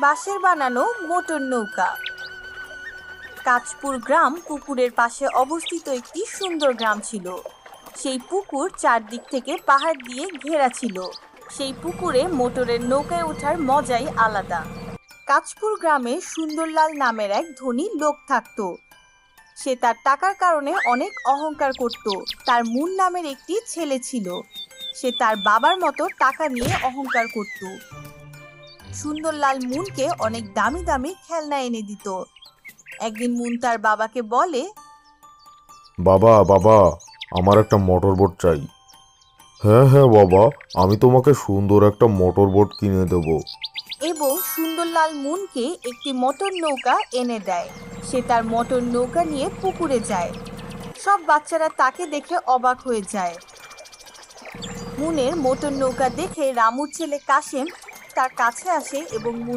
বাঁশের বানানো মোটর নৌকা। কাঁচপুর গ্রাম পুকুরের পাশে অবস্থিত একটি সুন্দর গ্রাম ছিল। সেই পুকুর চারদিক থেকে পাহাড় দিয়ে ঘেরা ছিল। সেই পুকুরে মোটরের নৌকায় ওঠার মজাই আলাদা। কাঁচপুর গ্রামে সুন্দরলাল নামের এক ধনী লোক থাকত। সে তার টাকার কারণে অনেক অহংকার করত। তার মুন নামের একটি ছেলে ছিল। সে তার বাবার মতো টাকা নিয়ে অহংকার করত। সুন্দরলাল মুনকে অনেক দামি দামি খেলনা এনে দিত। একদিন মুন তার বাবাকে বলে, বাবা বাবা, আমার একটা মোটর বোট চাই। হ্যাঁ হ্যাঁ বাবা, আমি তোমাকে সুন্দর একটা মোটর বোট কিনে দেব। এবং সুন্দরলাল মুনকে একটি মোটর নৌকা এনে দেয়। সে তার মোটর নৌকা নিয়ে পুকুরে যায়। সব বাচ্চারা তাকে দেখে অবাক হয়ে যায়। মুনের মোটর নৌকা দেখে রামুর ছেলে কাশেম তার কাছে আসে এবং মুন